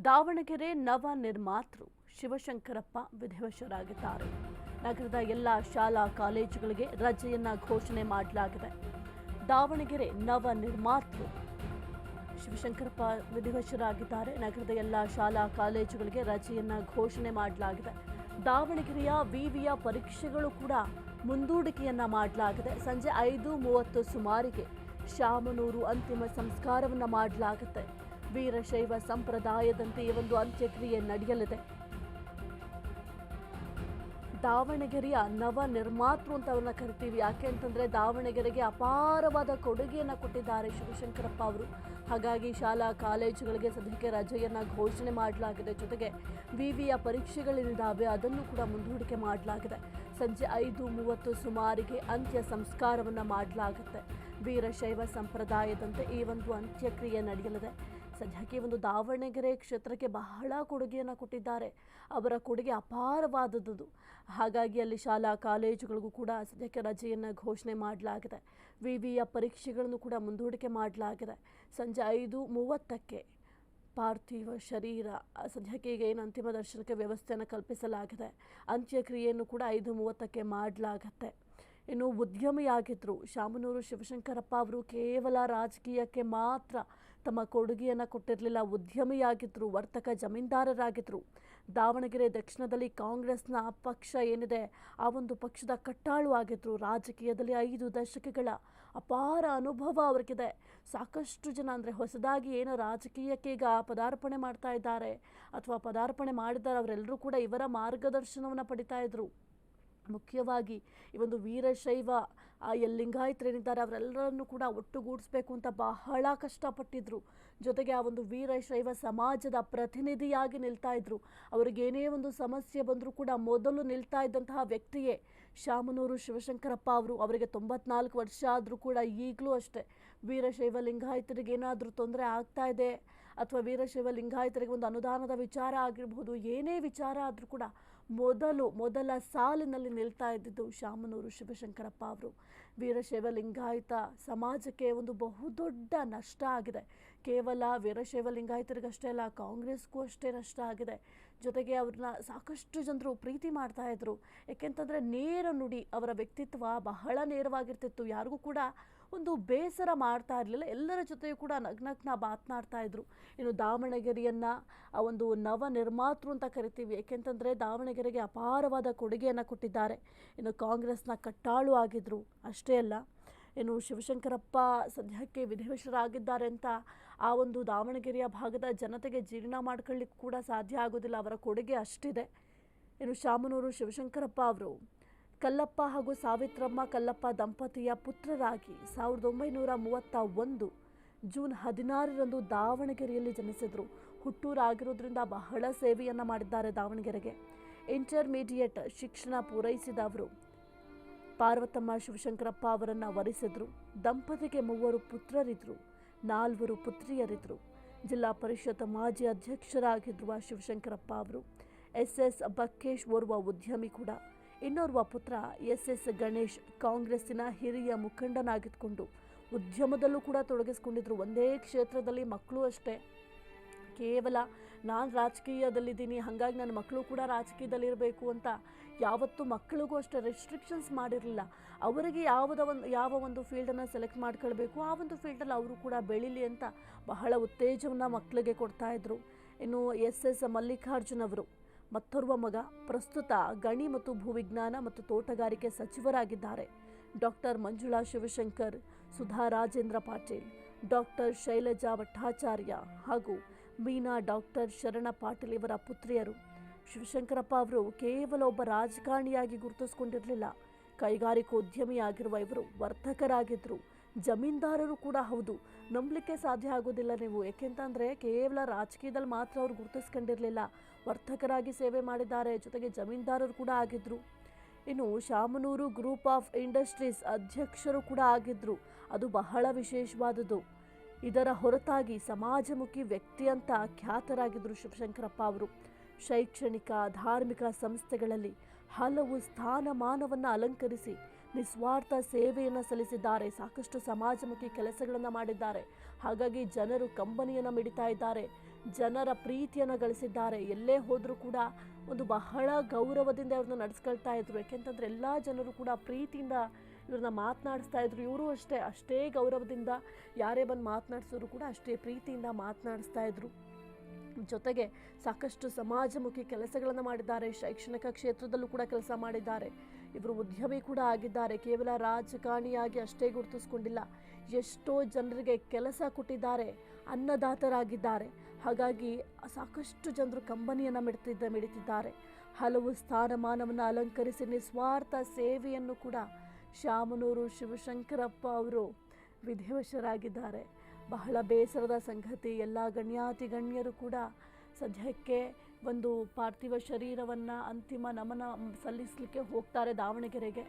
ದಾವಣಗೆರೆ ನವ ನಿರ್ಮಾತೃ ಶಿವಶಂಕರಪ್ಪ ವಿಧಿವಶರಾಗಿದ್ದಾರೆ. ನಗರದ ಎಲ್ಲ ಶಾಲಾ ಕಾಲೇಜುಗಳಿಗೆ ರಜೆಯನ್ನ ಘೋಷಣೆ ಮಾಡಲಾಗಿದೆ. ದಾವಣಗೆರೆ ನವ ನಿರ್ಮಾತೃ ಶಿವಶಂಕರಪ್ಪ ವಿಧಿವಶರಾಗಿದ್ದಾರೆ. ನಗರದ ಎಲ್ಲ ಶಾಲಾ ಕಾಲೇಜುಗಳಿಗೆ ರಜೆಯನ್ನ ಘೋಷಣೆ ಮಾಡಲಾಗಿದೆ. ದಾವಣಗೆರೆಯ ವಿವಿಯ ಪರೀಕ್ಷೆಗಳು ಕೂಡ ಮುಂದೂಡಿಕೆಯನ್ನ ಮಾಡಲಾಗಿದೆ. ಸಂಜೆ 5:30 ಸುಮಾರಿಗೆ ಶಾಮನೂರು ಅಂತಿಮ ಸಂಸ್ಕಾರವನ್ನ ಮಾಡಲಾಗುತ್ತೆ. ವೀರಶೈವ ಸಂಪ್ರದಾಯದಂತೆ ಈ ಒಂದು ಅಂತ್ಯಕ್ರಿಯೆ ನಡೆಯಲಿದೆ. ದಾವಣಗೆರೆಯ ನವ ನಿರ್ಮಾತೃ ಅಂತ ಅವ್ರನ್ನ ಕರಿತೀವಿ. ಯಾಕೆ ಅಂತಂದ್ರೆ ದಾವಣಗೆರೆಗೆ ಅಪಾರವಾದ ಕೊಡುಗೆಯನ್ನ ಕೊಟ್ಟಿದ್ದಾರೆ ಶಿವಶಂಕರಪ್ಪ ಅವರು. ಹಾಗಾಗಿ ಶಾಲಾ ಕಾಲೇಜುಗಳಿಗೆ ಸದ್ಯಕ್ಕೆ ರಜೆಯನ್ನ ಘೋಷಣೆ ಮಾಡಲಾಗಿದೆ. ಜೊತೆಗೆ ವಿವಿಯ ಪರೀಕ್ಷೆಗಳಿದ್ದಾವೆ, ಅದನ್ನು ಕೂಡ ಮುಂದೂಡಿಕೆ ಮಾಡಲಾಗಿದೆ. ಸಂಜೆ 5:30 ಸುಮಾರಿಗೆ ಅಂತ್ಯ ಸಂಸ್ಕಾರವನ್ನ ಮಾಡಲಾಗುತ್ತೆ. ವೀರಶೈವ ಸಂಪ್ರದಾಯದಂತೆ ಈ ಒಂದು ಅಂತ್ಯಕ್ರಿಯೆ ನಡೆಯಲಿದೆ. ಸದ್ಯಕ್ಕೆ ಒಂದು ದಾವಣಗೆರೆ ಕ್ಷೇತ್ರಕ್ಕೆ ಬಹಳ ಕೊಡುಗೆಯನ್ನು ಕೊಟ್ಟಿದ್ದಾರೆ. ಅವರ ಕೊಡುಗೆ ಅಪಾರವಾದದ್ದು. ಹಾಗಾಗಿ ಅಲ್ಲಿ ಶಾಲಾ ಕಾಲೇಜುಗಳಿಗೂ ಕೂಡ ಸದ್ಯಕ್ಕೆ ರಜೆಯನ್ನು ಘೋಷಣೆ ಮಾಡಲಾಗಿದೆ. ವಿವಿಯ ಪರೀಕ್ಷೆಗಳನ್ನು ಕೂಡ ಮುಂದೂಡಿಕೆ ಮಾಡಲಾಗಿದೆ. ಸಂಜೆ 5:30ಕ್ಕೆ ಪಾರ್ಥಿವ ಶರೀರ ಸದ್ಯಕ್ಕೆ ಈಗ ಏನು ಅಂತಿಮ ದರ್ಶನಕ್ಕೆ ವ್ಯವಸ್ಥೆಯನ್ನು ಕಲ್ಪಿಸಲಾಗಿದೆ. ಅಂತ್ಯಕ್ರಿಯೆಯನ್ನು ಕೂಡ 5:30ಕ್ಕೆ ಮಾಡಲಾಗತ್ತೆ. ಇನ್ನು ಉದ್ಯಮಿಯಾಗಿದ್ದರು ಶಾಮನೂರು ಶಿವಶಂಕರಪ್ಪ ಅವರು. ಕೇವಲ ರಾಜಕೀಯಕ್ಕೆ ಮಾತ್ರ ತಮ್ಮ ಕೊಡುಗೆಯನ್ನು ಕೊಟ್ಟಿರಲಿಲ್ಲ. ಉದ್ಯಮಿಯಾಗಿದ್ದರು, ವರ್ತಕ ಜಮೀನ್ದಾರರಾಗಿದ್ದರು. ದಾವಣಗೆರೆ ದಕ್ಷಿಣದಲ್ಲಿ ಕಾಂಗ್ರೆಸ್ನ ಪಕ್ಷ ಏನಿದೆ ಆ ಒಂದು ಪಕ್ಷದ ಕಟ್ಟಾಳು ಆಗಿದ್ದರು. ರಾಜಕೀಯದಲ್ಲಿ 5 ದಶಕಗಳ ಅಪಾರ ಅನುಭವ ಅವರಿಗಿದೆ. ಸಾಕಷ್ಟು ಜನ ಅಂದರೆ ಹೊಸದಾಗಿ ಏನು ರಾಜಕೀಯಕ್ಕೆ ಈಗ ಪದಾರ್ಪಣೆ ಮಾಡ್ತಾ ಇದ್ದಾರೆ ಅಥವಾ ಪದಾರ್ಪಣೆ ಮಾಡಿದ್ದಾರೆ ಅವರೆಲ್ಲರೂ ಕೂಡ ಇವರ ಮಾರ್ಗದರ್ಶನವನ್ನು ಪಡಿತಾ ಇದ್ರು. ಮುಖ್ಯವಾಗಿ ಈ ಒಂದು ವೀರಶೈವ ಲಿಂಗಾಯತರೇನಿದ್ದಾರೆ ಅವರೆಲ್ಲರನ್ನು ಕೂಡ ಒಟ್ಟುಗೂಡಿಸ್ಬೇಕು ಅಂತ ಬಹಳ ಕಷ್ಟಪಟ್ಟಿದ್ರು. ಜೊತೆಗೆ ಆ ಒಂದು ವೀರಶೈವ ಸಮಾಜದ ಪ್ರತಿನಿಧಿಯಾಗಿ ನಿಲ್ತಾ ಇದ್ರು. ಅವರಿಗೇನೇ ಒಂದು ಸಮಸ್ಯೆ ಬಂದರೂ ಕೂಡ ಮೊದಲು ನಿಲ್ತಾ ಇದ್ದಂತಹ ವ್ಯಕ್ತಿಯೇ ಶಾಮನೂರು ಶಿವಶಂಕರಪ್ಪ ಅವರು. ಅವರಿಗೆ 94 ವರ್ಷ ಆದರೂ ಕೂಡ ಈಗಲೂ ಅಷ್ಟೇ ವೀರಶೈವ ಲಿಂಗಾಯತರಿಗೆ ಏನಾದರೂ ತೊಂದರೆ ಆಗ್ತಾ ಇದೆ ಅಥವಾ ವೀರಶೈವ ಲಿಂಗಾಯತರಿಗೆ ಒಂದು ಅನುದಾನದ ವಿಚಾರ ಆಗಿರಬಹುದು, ಏನೇ ವಿಚಾರ ಆದರೂ ಕೂಡ ಮೊದಲ ಸಾಲಿನಲ್ಲಿ ನಿಲ್ತಾ ಇದ್ದಿದ್ದು ಶಾಮನೂರು ಶಿವಶಂಕರಪ್ಪ ಅವರು. ವೀರಶೈವ ಲಿಂಗಾಯತ ಸಮಾಜಕ್ಕೆ ಒಂದು ಬಹುದೊಡ್ಡ ನಷ್ಟ ಆಗಿದೆ. ಕೇವಲ ವೀರಶೈವ ಲಿಂಗಾಯತರಿಗಷ್ಟೇ ಅಲ್ಲ, ಕಾಂಗ್ರೆಸ್ಗೂ ಅಷ್ಟೇ ನಷ್ಟ ಆಗಿದೆ. ಜೊತೆಗೆ ಅವ್ರನ್ನ ಸಾಕಷ್ಟು ಜನರು ಪ್ರೀತಿ ಮಾಡ್ತಾ ಇದ್ರು. ಯಾಕೆಂತಂದರೆ ನೇರ ನುಡಿ, ಅವರ ವ್ಯಕ್ತಿತ್ವ ಬಹಳ ನೇರವಾಗಿರ್ತಿತ್ತು. ಯಾರಿಗೂ ಕೂಡ ಒಂದು ಬೇಸರ ಮಾಡ್ತಾ ಇರಲಿಲ್ಲ. ಎಲ್ಲರ ಜೊತೆಯೂ ಕೂಡ ನಗ್ನಗ್ನ ಮಾತನಾಡ್ತಾ ಇದ್ರು. ಇನ್ನು ದಾವಣಗೆರೆಯನ್ನು ಆ ಒಂದು ನವ ನಿರ್ಮಾತೃ ಅಂತ ಕರಿತೀವಿ. ಏಕೆಂತಂದರೆ ದಾವಣಗೆರೆಗೆ ಅಪಾರವಾದ ಕೊಡುಗೆಯನ್ನು ಕೊಟ್ಟಿದ್ದಾರೆ. ಇನ್ನು ಕಾಂಗ್ರೆಸ್ನ ಕಟ್ಟಾಳು ಆಗಿದ್ರು. ಅಷ್ಟೇ ಅಲ್ಲ, ಇನ್ನು ಶಿವಶಂಕರಪ್ಪ ಸದ್ಯಕ್ಕೆ ವಿಧಿವಶರಾಗಿದ್ದಾರೆ ಅಂತ ಆ ಒಂದು ದಾವಣಗೆರೆಯ ಭಾಗದ ಜನತೆಗೆ ಜೀರ್ಣ ಮಾಡ್ಕೊಳ್ಳಿಕ್ಕೆ ಕೂಡ ಸಾಧ್ಯ ಆಗೋದಿಲ್ಲ. ಅವರ ಕೊಡುಗೆ ಅಷ್ಟಿದೆ. ಇನ್ನು ಶಾಮನೂರು ಶಿವಶಂಕರಪ್ಪ ಅವರು ಕಲ್ಲಪ್ಪ ಹಾಗೂ ಸಾವಿತ್ರಮ್ಮ ಕಲ್ಲಪ್ಪ ದಂಪತಿಯ ಪುತ್ರರಾಗಿ 1931 ಜೂನ್ 16ರಂದು ದಾವಣಗೆರೆಯಲ್ಲಿ ಜನಿಸಿದರು. ಹುಟ್ಟೂರಾಗಿರೋದ್ರಿಂದ ಬಹಳ ಸೇವೆಯನ್ನು ಮಾಡಿದ್ದಾರೆ ದಾವಣಗೆರೆಗೆ. ಇಂಟರ್ಮೀಡಿಯೇಟ್ ಶಿಕ್ಷಣ ಪೂರೈಸಿದ ಅವರು ಪಾರ್ವತಮ್ಮ ಶಿವಶಂಕರಪ್ಪ ಅವರನ್ನು ವರಿಸಿದ್ರು. ದಂಪತಿಗೆ 3 ಪುತ್ರರಿದ್ದರು, 4 ಪುತ್ರಿಯರಿದ್ದರು. ಜಿಲ್ಲಾ ಪರಿಷತ್ ಮಾಜಿ ಅಧ್ಯಕ್ಷರಾಗಿರುವ ಶಿವಶಂಕರಪ್ಪ ಅವರು SS ಬಕ್ಕೇಶ್ ಓರ್ವ ಉದ್ಯಮಿ ಕೂಡ. ಇನ್ನೋರ್ವ ಪುತ್ರ SS ಗಣೇಶ್ ಕಾಂಗ್ರೆಸ್ಸಿನ ಹಿರಿಯ ಮುಖಂಡನಾಗಿದ್ದುಕೊಂಡು ಉದ್ಯಮದಲ್ಲೂ ಕೂಡ ತೊಡಗಿಸ್ಕೊಂಡಿದ್ರು. ಒಂದೇ ಕ್ಷೇತ್ರದಲ್ಲಿ ಮಕ್ಕಳು ಅಷ್ಟೇ. ಕೇವಲ ನಾನು ರಾಜಕೀಯದಲ್ಲಿದ್ದೀನಿ, ಹಾಗಾಗಿ ನನ್ನ ಮಕ್ಕಳು ಕೂಡ ರಾಜಕೀಯದಲ್ಲಿರಬೇಕು ಅಂತ ಯಾವತ್ತೂ ಮಕ್ಕಳಿಗೂ ಅಷ್ಟೇ ರೆಸ್ಟ್ರಿಕ್ಷನ್ಸ್ ಮಾಡಿರಲಿಲ್ಲ. ಅವರಿಗೆ ಯಾವ ಒಂದು ಫೀಲ್ಡನ್ನು ಸೆಲೆಕ್ಟ್ ಮಾಡ್ಕೊಳ್ಬೇಕು ಆ ಒಂದು ಫೀಲ್ಡಲ್ಲಿ ಅವರು ಕೂಡ ಬೆಳೀಲಿ ಅಂತ ಬಹಳ ಉತ್ತೇಜವನ್ನು ಮಕ್ಕಳಿಗೆ ಕೊಡ್ತಾಯಿದ್ರು. ಇನ್ನು SS ಮಲ್ಲಿಕಾರ್ಜುನ್ ಅವರು ಮತ್ತೋರ್ವ ಮಗ, ಪ್ರಸ್ತುತ ಗಣಿ ಮತ್ತು ಭೂವಿಜ್ಞಾನ ಮತ್ತು ತೋಟಗಾರಿಕೆ ಸಚಿವರಾಗಿದ್ದಾರೆ. ಡಾಕ್ಟರ್ ಮಂಜುಳಾ ಶಿವಶಂಕರ್, ಸುಧಾ ರಾಜೇಂದ್ರ ಪಾಟೀಲ್, ಡಾಕ್ಟರ್ ಶೈಲಜಾ ಭಟ್ಟಾಚಾರ್ಯ ಹಾಗೂ ಮೀನಾ ಡಾಕ್ಟರ್ ಶರಣ ಪಾಟೀಲ್ ಇವರ ಪುತ್ರಿಯರು. ಶಿವಶಂಕರಪ್ಪ ಅವರು ಕೇವಲ ಒಬ್ಬ ರಾಜಕಾರಣಿಯಾಗಿ ಗುರುತಿಸಿಕೊಂಡಿರಲಿಲ್ಲ. ಕೈಗಾರಿಕೋದ್ಯಮಿಯಾಗಿರುವ ಇವರು ವರ್ತಕರಾಗಿದ್ದರು, ಜಮೀನ್ದಾರರು ಕೂಡ ಹೌದು. ನಂಬಲಿಕ್ಕೆ ಸಾಧ್ಯ ಆಗೋದಿಲ್ಲ ನೀವು. ಏಕೆಂತಂದರೆ ಕೇವಲ ರಾಜಕೀಯದಲ್ಲಿ ಮಾತ್ರ ಅವರು ಗುರುತಿಸ್ಕೊಂಡಿರಲಿಲ್ಲ, ವರ್ತಕರಾಗಿ ಸೇವೆ ಮಾಡಿದ್ದಾರೆ. ಜೊತೆಗೆ ಜಮೀನ್ದಾರರು ಕೂಡ ಆಗಿದ್ದರು. ಇನ್ನು ಶಾಮನೂರು ಗ್ರೂಪ್ ಆಫ್ ಇಂಡಸ್ಟ್ರೀಸ್ ಅಧ್ಯಕ್ಷರು ಕೂಡ ಆಗಿದ್ದರು. ಅದು ಬಹಳ ವಿಶೇಷವಾದದ್ದು. ಇದರ ಹೊರತಾಗಿ ಸಮಾಜಮುಖಿ ವ್ಯಕ್ತಿ ಅಂತ ಖ್ಯಾತರಾಗಿದ್ದರು ಶಿವಶಂಕರಪ್ಪ ಅವರು. ಶೈಕ್ಷಣಿಕ ಧಾರ್ಮಿಕ ಸಂಸ್ಥೆಗಳಲ್ಲಿ ಹಲವು ಸ್ಥಾನಮಾನವನ್ನು ಅಲಂಕರಿಸಿ ನಿಸ್ವಾರ್ಥ ಸೇವೆಯನ್ನು ಸಲ್ಲಿಸಿದ್ದಾರೆ. ಸಾಕಷ್ಟು ಸಮಾಜಮುಖಿ ಕೆಲಸಗಳನ್ನು ಮಾಡಿದ್ದಾರೆ. ಹಾಗಾಗಿ ಜನರು ಕಂಬನಿಯನ್ನು ಮಿಡಿತಾ ಇದ್ದಾರೆ. ಜನರ ಪ್ರೀತಿಯನ್ನು ಗಳಿಸಿದ್ದಾರೆ. ಎಲ್ಲೇ ಹೋದರೂ ಕೂಡ ಒಂದು ಬಹಳ ಗೌರವದಿಂದ ಇವ್ರನ್ನ ನಡೆಸ್ಕೊಳ್ತಾ ಇದ್ರು. ಯಾಕೆಂತಂದರೆ ಎಲ್ಲ ಜನರು ಕೂಡ ಪ್ರೀತಿಯಿಂದ ಇವ್ರನ್ನ ಮಾತನಾಡಿಸ್ತಾ ಇದ್ರು. ಇವರು ಅಷ್ಟೇ ಗೌರವದಿಂದ ಯಾರೇ ಬಂದು ಮಾತನಾಡಿಸಿದ್ರು ಕೂಡ ಅಷ್ಟೇ ಪ್ರೀತಿಯಿಂದ ಮಾತನಾಡಿಸ್ತಾ ಇದ್ರು. ಜೊತೆಗೆ ಸಾಕಷ್ಟು ಸಮಾಜಮುಖಿ ಕೆಲಸಗಳನ್ನು ಮಾಡಿದ್ದಾರೆ. ಶೈಕ್ಷಣಿಕ ಕ್ಷೇತ್ರದಲ್ಲೂ ಕೂಡ ಕೆಲಸ ಮಾಡಿದ್ದಾರೆ. ಇವರು ಉದ್ಯಮಿ ಕೂಡ ಆಗಿದ್ದಾರೆ. ಕೇವಲ ರಾಜಕಾರಣಿಯಾಗಿ ಅಷ್ಟೇ ಗುರುತಿಸ್ಕೊಂಡಿಲ್ಲ, ಎಷ್ಟೋ ಜನರಿಗೆ ಕೆಲಸ ಕೊಟ್ಟಿದ್ದಾರೆ, ಅನ್ನದಾತರಾಗಿದ್ದಾರೆ. ಹಾಗಾಗಿ ಸಾಕಷ್ಟು ಜನರು ಕಂಬನಿಯನ್ನು ಮಿಡಿತಿದ್ದಾರೆ. ಹಲವು ಸ್ಥಾನಮಾನವನ್ನು ಅಲಂಕರಿಸಿ ನಿಸ್ವಾರ್ಥ ಸೇವೆಯನ್ನು ಕೂಡ ಶಾಮನೂರು ಶಿವಶಂಕರಪ್ಪ ಅವರು ವಿಧಿವಶರಾಗಿದ್ದಾರೆ. ಬಹಳ ಬೇಸರದ ಸಂಗತಿ. ಎಲ್ಲ ಗಣ್ಯಾತಿ ಗಣ್ಯರು ಕೂಡ ಸದ್ಯಕ್ಕೆ ಒಂದು ಪಾರ್ಥಿವ ಶರೀರವನ್ನು ಅಂತಿಮ ನಮನ ಸಲ್ಲಿಸಲಿಕ್ಕೆ ಹೋಗ್ತಾರೆ ದಾವಣಗೆರೆಗೆ.